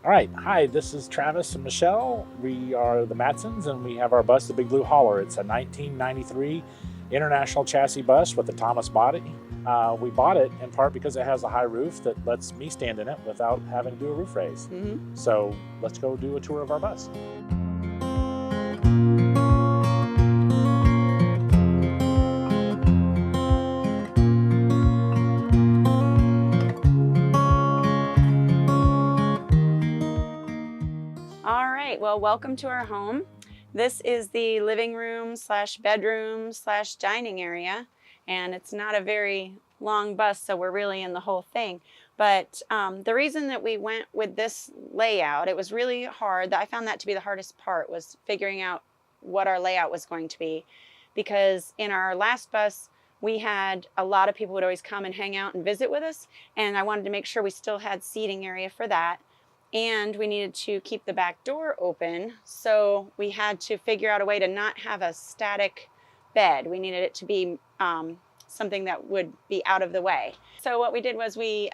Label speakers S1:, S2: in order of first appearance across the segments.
S1: All right, hi, this is Travis and Michelle. We are the Matsons, and we have our bus, the Big Blue Hauler. It's a 1993 International chassis bus with a Thomas body. We bought it in part because it has a high roof that lets me stand in it without having to do a roof raise. So let's go do a tour of our bus.
S2: All right, well, welcome to our home. This is the living room slash bedroom slash dining area, and it's not a very long bus, so we're really in the whole thing. But the reason that we went with this layout, it was really hard. I found that to be the hardest part, was figuring out what our layout was going to be. Because in our last bus, we had a lot of people would always come and hang out and visit with us, and I wanted to make sure we still had seating area for that. And we needed to keep the back door open, so we had to figure out a way to not have a static bed. We needed it to be something that would be out of the way. So what we did was we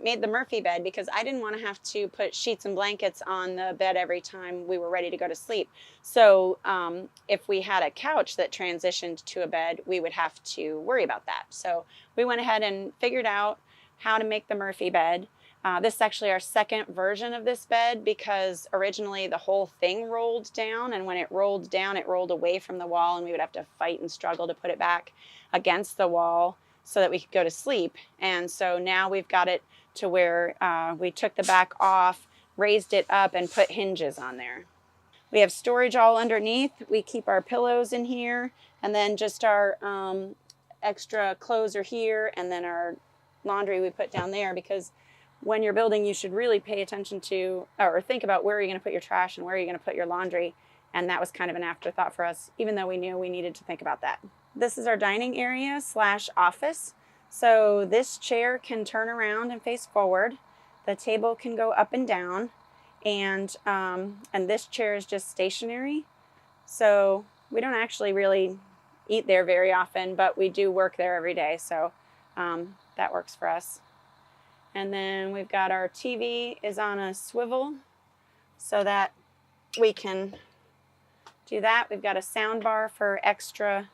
S2: made the Murphy bed, because I didn't want to have to put sheets and blankets on the bed every time we were ready to go to sleep. So if we had a couch that transitioned to a bed, we would have to worry about that. So we went ahead and figured out how to make the Murphy bed. This is actually our second version of this bed, because originally the whole thing rolled down, and when it rolled down, it rolled away from the wall, and we would have to fight and struggle to put it back against the wall so that we could go to sleep. And so now we've got it to where we took the back off, raised it up, and put hinges on there. We have storage all underneath. We keep our pillows in here, and then just our extra clothes are here, and then our laundry we put down there, because when you're building, you should really pay attention to, or think about where you're going to put your trash and where you're going to put your laundry. And that was kind of an afterthought for us, even though we knew we needed to think about that. This is our dining area slash office. So this chair can turn around and face forward. The table can go up and down. And this chair is just stationary. So we don't actually really eat there very often, but we do work there every day. So that works for us. And then we've got our TV is on a swivel so that we can do that. We've got a sound bar for extra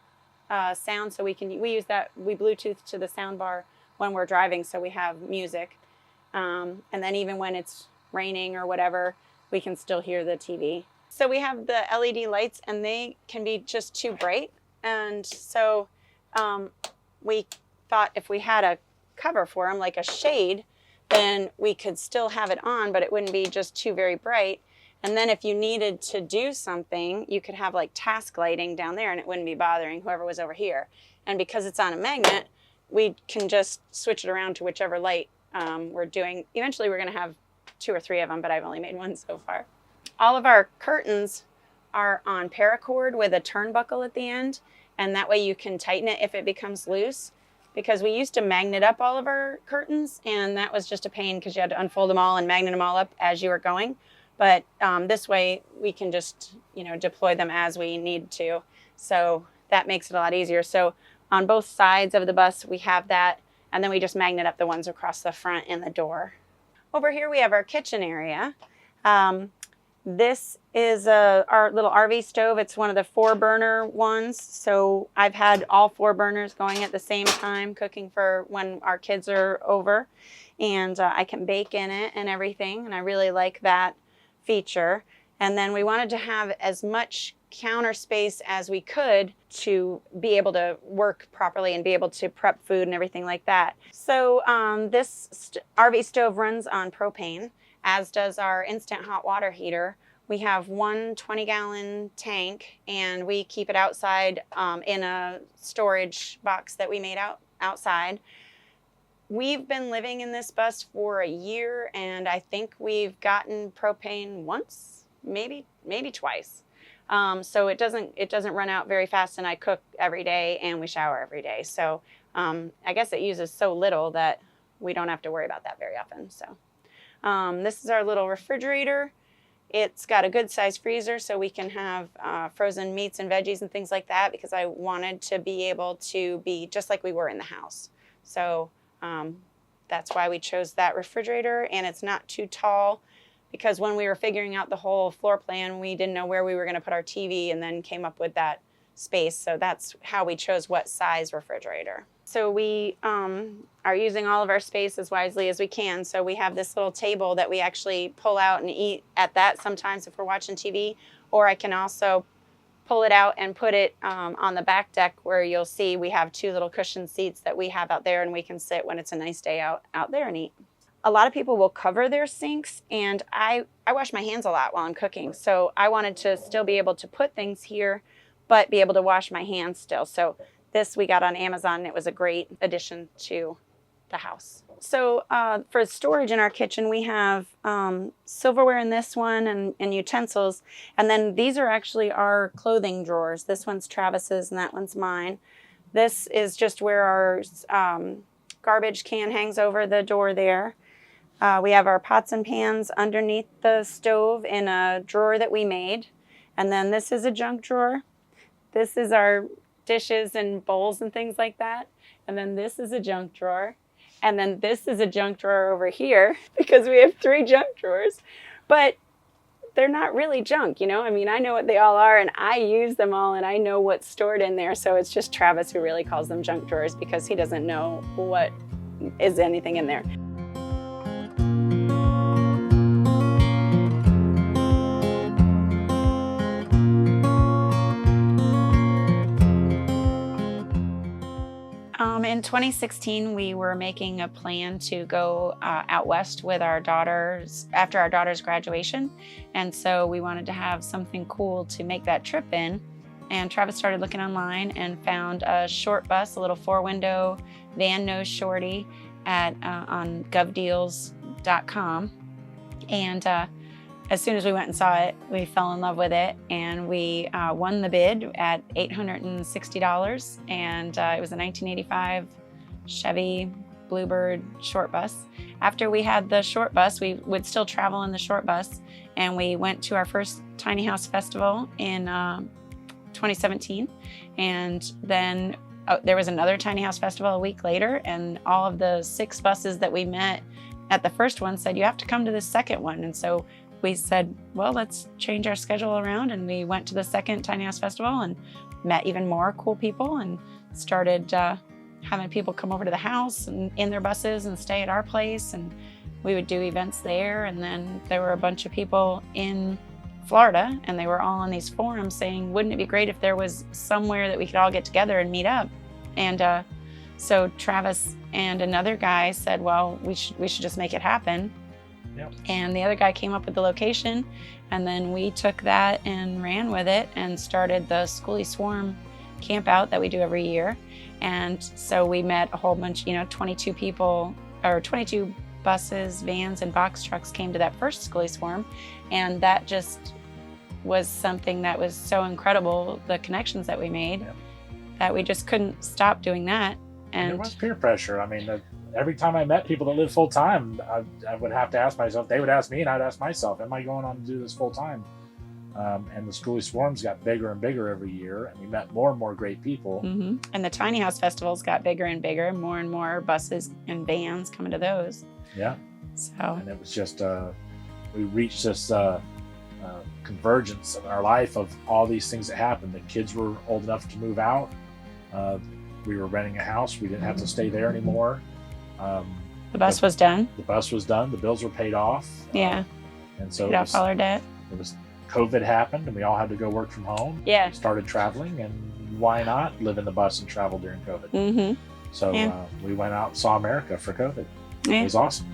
S2: sound, so we use that. We Bluetooth to the sound bar when we're driving, so we have music. And then even when it's raining or whatever, we can still hear the TV. So we have the LED lights, and they can be just too bright. And so we thought if we had a cover for them, like a shade, then we could still have it on, but it wouldn't be just too very bright. And then if you needed to do something, you could have like task lighting down there, and it wouldn't be bothering whoever was over here. And because it's on a magnet, we can just switch it around to whichever light we're doing. Eventually we're going to have 2 or 3 of them, but I've only made 1 so far. All of our curtains are on paracord with a turnbuckle at the end, and that way you can tighten it if it becomes loose. Because we used to magnet up all of our curtains, and that was just a pain because you had to unfold them all and magnet them all up as you were going. But this way we can just, deploy them as we need to. So that makes it a lot easier. So on both sides of the bus, we have that, and then we just magnet up the ones across the front and the door. Over here we have our kitchen area. This is our little RV stove. It's one of the 4-burner ones. So I've had all 4 burners going at the same time, cooking for when our kids are over. And I can bake in it and everything. And I really like that feature. And then we wanted to have as much counter space as we could to be able to work properly and be able to prep food and everything like that. So this RV stove runs on propane, as does our instant hot water heater. We have one 20-gallon tank, and we keep it outside in a storage box that we made outside. We've been living in this bus for a year, and I think we've gotten propane once, maybe twice. So it doesn't run out very fast, and I cook every day and we shower every day. So I guess it uses so little that we don't have to worry about that very often. So this is our little refrigerator. It's got a good size freezer, so we can have frozen meats and veggies and things like that, because I wanted to be able to be just like we were in the house. So that's why we chose that refrigerator, and it's not too tall, because when we were figuring out the whole floor plan, we didn't know where we were going to put our TV, and then came up with that space. So that's how we chose what size refrigerator. So we are using all of our space as wisely as we can. So we have this little table that we actually pull out and eat at that sometimes if we're watching TV, or I can also pull it out and put it on the back deck, where you'll see we have 2 little cushion seats that we have out there, and we can sit when it's a nice day out there and eat. A lot of people will cover their sinks, and I wash my hands a lot while I'm cooking. So I wanted to still be able to put things here, but be able to wash my hands still. So this we got on Amazon, and it was a great addition to the house. So for storage in our kitchen, we have silverware in this one, and utensils. And then these are actually our clothing drawers. This one's Travis's and that one's mine. This is just where our garbage can hangs over the door there. We have our pots and pans underneath the stove in a drawer that we made. And then this is a junk drawer. This is our dishes and bowls and things like that. And then this is a junk drawer. And then this is a junk drawer over here, because we have 3 junk drawers. But they're not really junk, you know? I mean, I know what they all are, and I use them all, and I know what's stored in there. So it's just Travis who really calls them junk drawers, because he doesn't know what is anything in there. In 2016, we were making a plan to go out west with our daughters after our daughter's graduation. And so we wanted to have something cool to make that trip in. And Travis started looking online and found a short bus, a little 4-window van nose shorty on govdeals.com. And as soon as we went and saw it, we fell in love with it, and we won the bid at $860, and it was a 1985 Chevy Bluebird short bus. After we had the short bus, we would still travel in the short bus, and we went to our first tiny house festival in 2017, and then there was another tiny house festival a week later, and all of the 6 buses that we met at the first one said, you have to come to the second one. And so we said, well, let's change our schedule around, and we went to the second tiny house festival and met even more cool people, and started having people come over to the house and in their buses and stay at our place, and we would do events there. And then there were a bunch of people in Florida, and they were all on these forums saying, wouldn't it be great if there was somewhere that we could all get together and meet up? And so Travis and another guy said, well, we should just make it happen.
S1: Yep.
S2: And the other guy came up with the location, and then we took that and ran with it and started the Skoolie Swarm camp out that we do every year. And so we met a whole bunch, 22 people, or 22 buses, vans, and box trucks came to that first Skoolie Swarm. And that just was something that was so incredible, the connections that we made,
S1: Yep.
S2: that we just couldn't stop doing that. And
S1: there was peer pressure. I mean, every time I met people that live full time, I would have to ask myself, they would ask me, and I'd ask myself, am I going on to do this full time? And the Skoolie Swarms got bigger and bigger every year, and we met more and more great people.
S2: Mm-hmm. And the tiny house festivals got bigger and bigger, more and more buses and vans coming to those.
S1: Yeah.
S2: So.
S1: And it was just, we reached this convergence in our life of all these things that happened. The kids were old enough to move out. We were renting a house. We didn't have to stay there anymore.
S2: The bus was done.
S1: The bus was done. The bills were paid off.
S2: Yeah.
S1: And so
S2: paid off all our debt.
S1: It was COVID happened, and we all had to go work from home.
S2: Yeah.
S1: We started traveling, and why not live in the bus and travel during COVID?
S2: Mm-hmm.
S1: So
S2: Yeah.
S1: we went out and saw America for COVID.
S2: Yeah.
S1: It was awesome.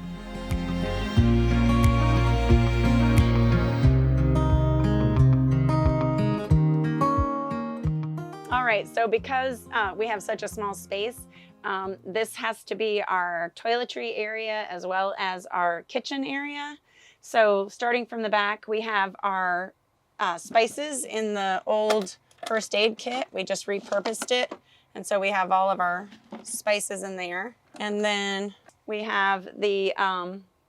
S2: All right, so because we have such a small space, this has to be our toiletry area as well as our kitchen area. So starting from the back, we have our spices in the old first aid kit. We just repurposed it. And so we have all of our spices in there. And then we have the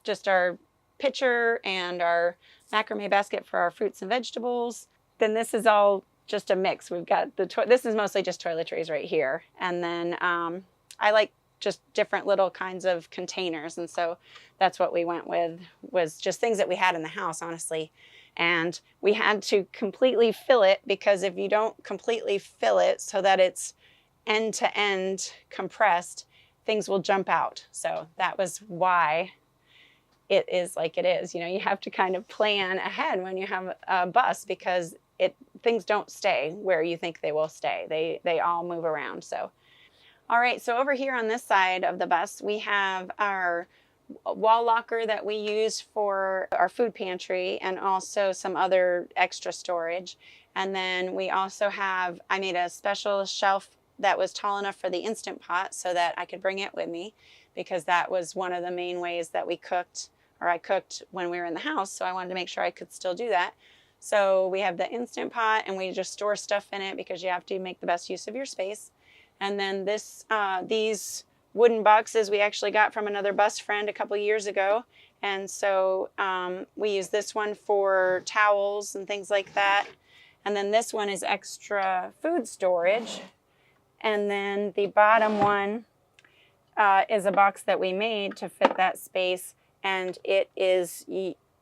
S2: just our pitcher and our macrame basket for our fruits and vegetables. Then this is all just a mix. We've got this is mostly just toiletries right here. And then I like just different little kinds of containers. And so that's what we went with, was just things that we had in the house, honestly. And we had to completely fill it, because if you don't completely fill it so that it's end to end compressed, things will jump out. So that was why it is like it is. You know, you have to kind of plan ahead when you have a bus, because things don't stay where you think they will stay. They all move around. So, all right. So over here on this side of the bus, we have our wall locker that we use for our food pantry, and also some other extra storage. And then we also have, I made a special shelf that was tall enough for the Instant Pot so that I could bring it with me, because that was one of the main ways that we cooked, or I cooked when we were in the house. So I wanted to make sure I could still do that. So we have the Instant Pot, and we just store stuff in it because you have to make the best use of your space. And then these wooden boxes we actually got from another bus friend a couple years ago. And so we use this one for towels and things like that. And then this one is extra food storage. And then the bottom one is a box that we made to fit that space, and it is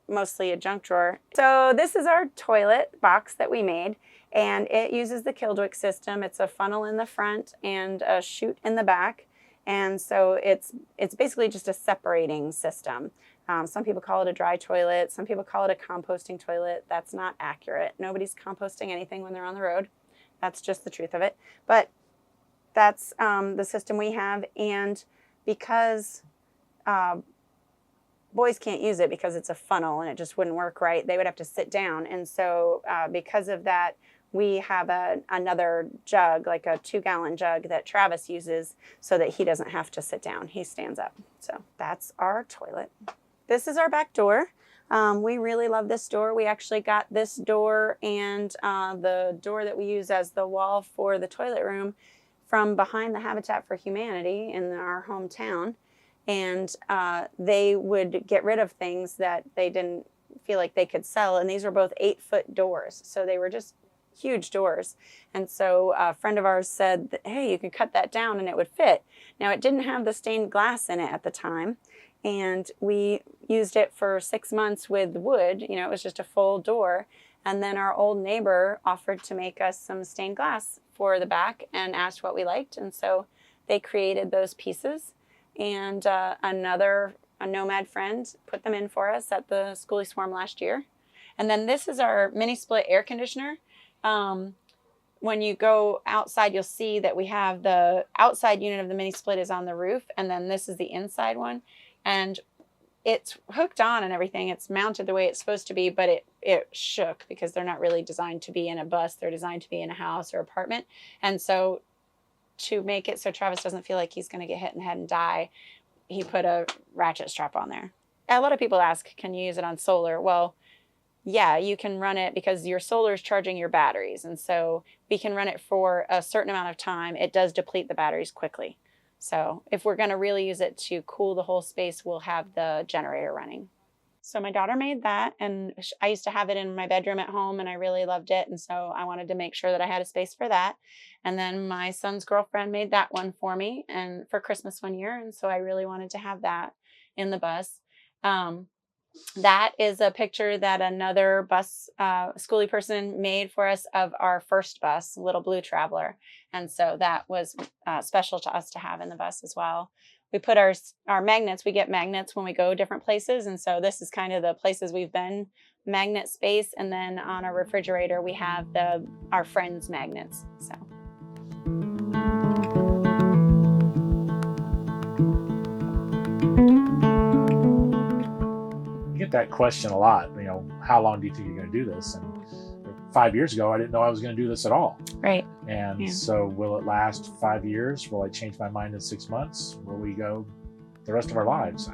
S2: mostly a junk drawer. So this is our toilet box that we made, and it uses the Kildwick system. It's a funnel in the front and a chute in the back. And so it's basically just a separating system. Some people call it a dry toilet. Some people call it a composting toilet. That's not accurate. Nobody's composting anything when they're on the road. That's just the truth of it. But that's the system we have. And because boys can't use it because it's a funnel and it just wouldn't work right, they would have to sit down. And so because of that, we have another jug, like a 2-gallon jug that Travis uses so that he doesn't have to sit down. He stands up. So that's our toilet. This is our back door. We really love this door. We actually got this door and the door that we use as the wall for the toilet room from behind the Habitat for Humanity in our hometown. And they would get rid of things that they didn't feel like they could sell. And these were both 8-foot doors. So they were just huge doors. And so a friend of ours said, hey, you can cut that down and it would fit. Now, it didn't have the stained glass in it at the time. And we used it for 6 months with wood. You know, it was just a full door. And then our old neighbor offered to make us some stained glass for the back and asked what we liked. And so they created those pieces. And a Nomad friend put them in for us at the Skoolie Swarm last year. And then this is our mini split air conditioner. When you go outside, you'll see that we have the outside unit of the mini split is on the roof. And then this is the inside one. And it's hooked on and everything. It's mounted the way it's supposed to be, but it shook because they're not really designed to be in a bus. They're designed to be in a house or apartment. And so to make it so Travis doesn't feel like he's going to get hit in the head and die, he put a ratchet strap on there. A lot of people ask, can you use it on solar? Well, yeah, you can run it because your solar is charging your batteries. And so we can run it for a certain amount of time. It does deplete the batteries quickly. So if we're going to really use it to cool the whole space, we'll have the generator running. So my daughter made that, and I used to have it in my bedroom at home, and I really loved it. And so I wanted to make sure that I had a space for that. And then my son's girlfriend made that one for me and for Christmas one year. And so I really wanted to have that in the bus. That is a picture that another bus Skoolie person made for us of our first bus, Little Blue Traveler. And so that was special to us to have in the bus as well. We put our magnets, we get magnets when we go different places. And so this is kind of the places we've been, magnet space. And then on our refrigerator, we have our friends' magnets. So.
S1: You get that question a lot, you know, how long do you think you're going to do this? And 5 years ago, I didn't know I was going to do this at all.
S2: Right.
S1: And so will it last 5 years? Will I change my mind in 6 months? Will we go the rest of our lives?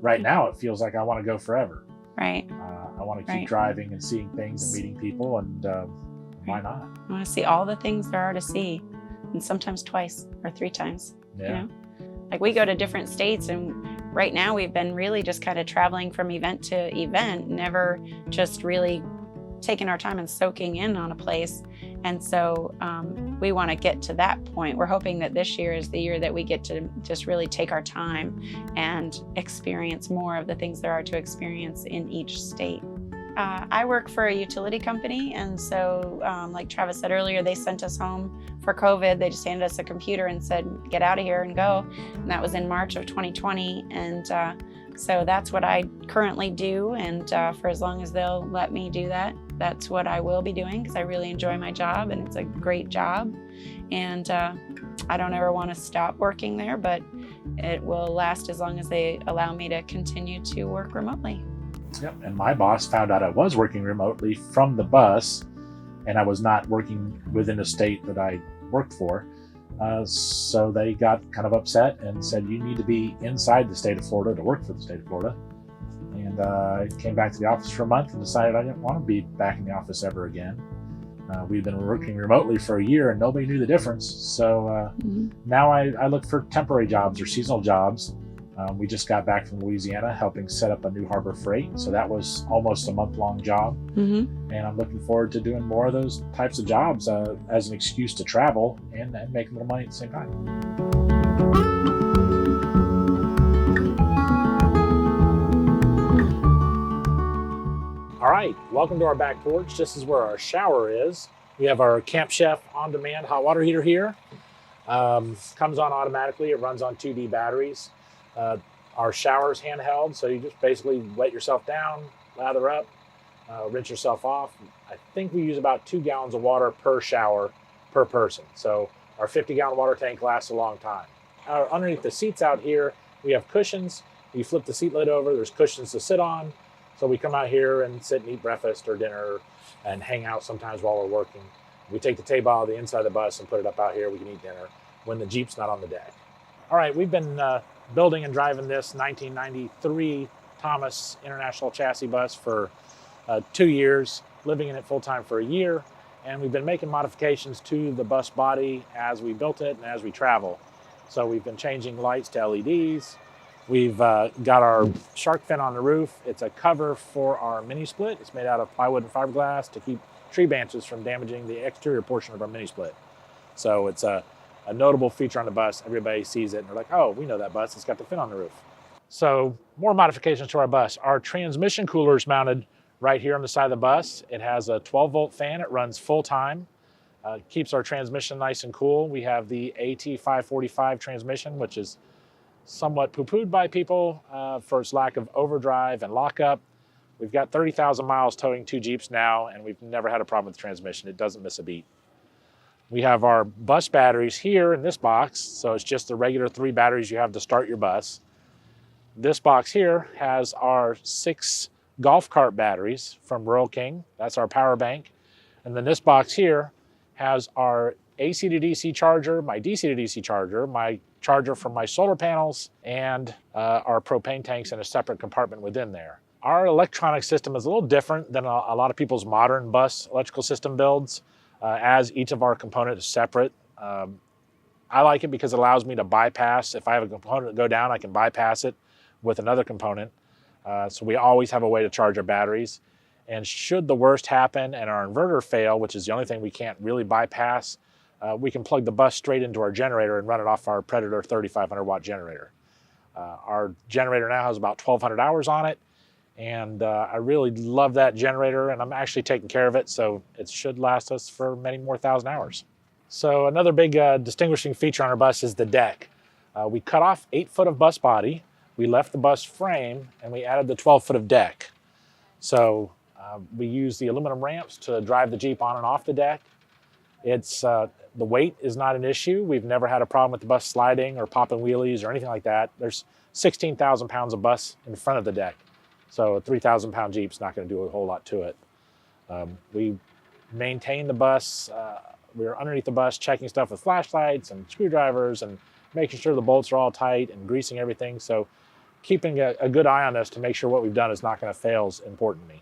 S1: Right now, it feels like I want to go forever.
S2: Right.
S1: I want to keep driving and seeing things and meeting people, and why not?
S2: I want to see all the things there are to see, and sometimes twice or 3 times.
S1: Yeah.
S2: You know? Like we go to different states, and right now we've been really just kind of traveling from event to event, never just really taking our time and soaking in on a place. And so we want to get to that point. We're hoping that this year is the year that we get to just really take our time and experience more of the things there are to experience in each state. I work for a utility company, and so like Travis said earlier, they sent us home for COVID. They just handed us a computer and said, get out of here and go. And that was in March of 2020. And so that's what I currently do. And for as long as they'll let me do that, that's what I will be doing, because I really enjoy my job and it's a great job. And I don't ever want to stop working there, but it will last as long as they allow me to continue to work remotely.
S1: Yep. And my boss found out I was working remotely from the bus, and I was not working within a state that I worked for. So they got kind of upset and said, you need to be inside the state of Florida to work for the state of Florida. And I came back to the office for a month and decided I didn't want to be back in the office ever again. We've been working remotely for a year and nobody knew the difference. So now I look for temporary jobs or seasonal jobs. We just got back from Louisiana helping set up a new harbor freight. So that was almost a month-long job. And I'm looking forward to doing more of those types of jobs as an excuse to travel and make a little money at the same time. All right, welcome to our back porch. This is where our shower is. We have our Camp Chef on-demand hot water heater here. Comes on automatically. It runs on 2D batteries. Our shower's handheld, so you just basically wet yourself down, lather up, rinse yourself off. I think we use about 2 gallons of water per shower per person. So our 50-gallon water tank lasts a long time. Underneath the seats out here, we have cushions. You flip the seat lid over, there's cushions to sit on. So we come out here and sit and eat breakfast or dinner and hang out sometimes while we're working. We take the table out of the inside of the bus and put it up out here. We can eat dinner when the Jeep's not on the deck. All right, we've been building and driving this 1993 Thomas International Chassis bus for 2 years, living in it full-time for a year, and we've been making modifications to the bus body as we built it and as we travel. So we've been changing lights to LEDs. We've got our shark fin on the roof. It's a cover for our mini split. It's made out of plywood and fiberglass to keep tree branches from damaging the exterior portion of our mini split. So it's a notable feature on the bus. Everybody sees it and they're like, oh, we know that bus. It's got the fin on the roof. So more modifications to our bus. Our transmission cooler is mounted right here on the side of the bus. It has a 12-volt fan. It runs full time. Keeps our transmission nice and cool. We have the AT545 transmission, which is somewhat poo-pooed by people for its lack of overdrive and lockup. We've got 30,000 miles towing 2 Jeeps now, and we've never had a problem with the transmission. It doesn't miss a beat. We have our bus batteries here in this box, so it's just the regular 3 batteries you have to start your bus. This box here has our 6 golf cart batteries from Rural King. That's our power bank. And then this box here has our AC to DC charger, my DC to DC charger, my charger from my solar panels, and our propane tanks in a separate compartment within there. Our electronic system is a little different than a lot of people's modern bus electrical system builds, as each of our components is separate. I like it because it allows me to bypass. If I have a component go down, I can bypass it with another component. So we always have a way to charge our batteries. And should the worst happen and our inverter fail, which is the only thing we can't really bypass, we can plug the bus straight into our generator and run it off our Predator 3,500 watt generator. Our generator now has about 1,200 hours on it, and I really love that generator, and I'm actually taking care of it, so it should last us for many more thousand hours. So another big distinguishing feature on our bus is the deck. We cut off 8 foot of bus body, we left the bus frame, and we added the 12 foot of deck. So we use the aluminum ramps to drive the Jeep on and off the deck. It's the weight is not an issue. We've never had a problem with the bus sliding or popping wheelies or anything like that. There's 16,000 pounds of bus in front of the deck. So a 3,000 pound Jeep's not going to do a whole lot to it. We maintain the bus. We're underneath the bus checking stuff with flashlights and screwdrivers and making sure the bolts are all tight and greasing everything. So keeping a good eye on this to make sure what we've done is not going to fail is important to me.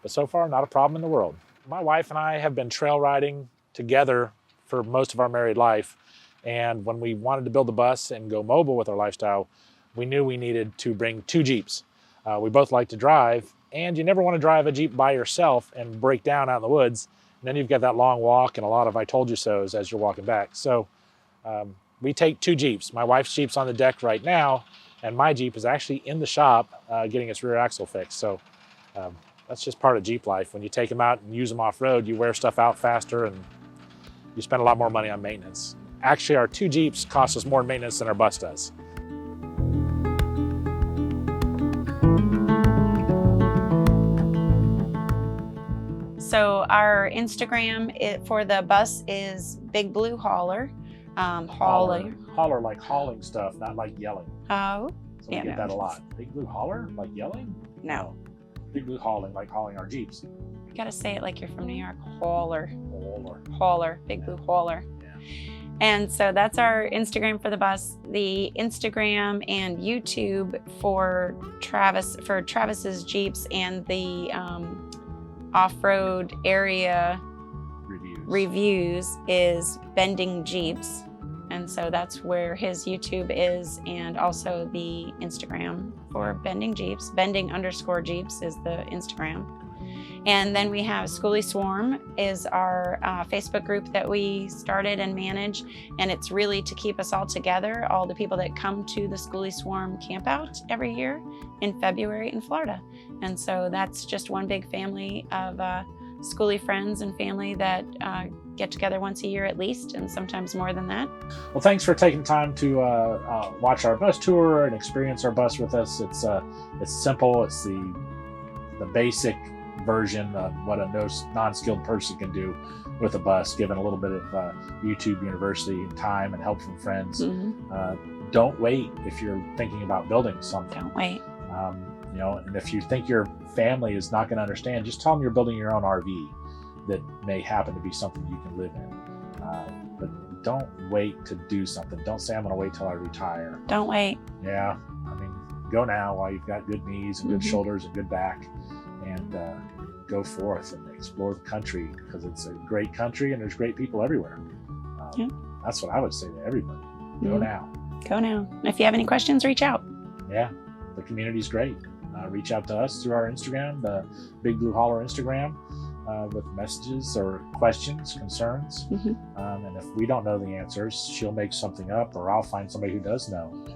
S1: But so far, not a problem in the world. My wife and I have been trail riding together for most of our married life. And when we wanted to build a bus and go mobile with our lifestyle, we knew we needed to bring 2 Jeeps. We both like to drive, and you never want to drive a Jeep by yourself and break down out in the woods. And then you've got that long walk and a lot of I told you so's as you're walking back. So we take 2 Jeeps. My wife's Jeep's on the deck right now, and my Jeep is actually in the shop getting its rear axle fixed. So that's just part of Jeep life. When you take them out and use them off-road, you wear stuff out faster and you spend a lot more money on maintenance. Actually, our 2 Jeeps cost us more maintenance than our bus does.
S2: So our Instagram for the bus is Big Blue Hauler.
S1: Holler like hauling stuff, not like yelling.
S2: Oh,
S1: So we get that a lot. Big Blue Holler, like yelling?
S2: No.
S1: Big Blue Hauling, like hauling our Jeeps.
S2: You gotta say it like you're from New York. Hauler.
S1: Hauler.
S2: Big Blue Hauler.
S1: Yeah.
S2: And so that's our Instagram for the bus. The Instagram and YouTube for Travis's Jeeps and the off-road area reviews is Bending Jeeps. And so that's where his YouTube is, and also the Instagram for Bending Jeeps. Bending_Jeeps is the Instagram. And then we have Skoolie Swarm is our Facebook group that we started and manage. And it's really to keep us all together, all the people that come to the Skoolie Swarm campout every year in February in Florida. And so that's just one big family of Skoolie friends and family that get together once a year at least, and sometimes more than that.
S1: Well, thanks for taking time to watch our bus tour and experience our bus with us. It's simple. It's the basic version of what a non-skilled person can do with a bus, given a little bit of YouTube University and time and help from friends.
S2: Mm-hmm.
S1: Don't wait if you're thinking about building something.
S2: Don't wait.
S1: And if you think your family is not going to understand, just tell them you're building your own RV that may happen to be something you can live in. But don't wait to do something. Don't say, I'm going to wait till I retire.
S2: Don't wait.
S1: Yeah. I mean, go now while you've got good knees and good
S2: Mm-hmm.
S1: shoulders and good back, and go forth and explore the country, because it's a great country and there's great people everywhere.
S2: Yeah.
S1: That's what I would say to everybody. Go now.
S2: Go now. And if you have any questions, reach out.
S1: Yeah. The community's great. Reach out to us through our Instagram, the Big Blue Hauler Instagram, with messages or questions, concerns.
S2: Mm-hmm.
S1: And if we don't know the answers, she'll make something up, or I'll find somebody who does know.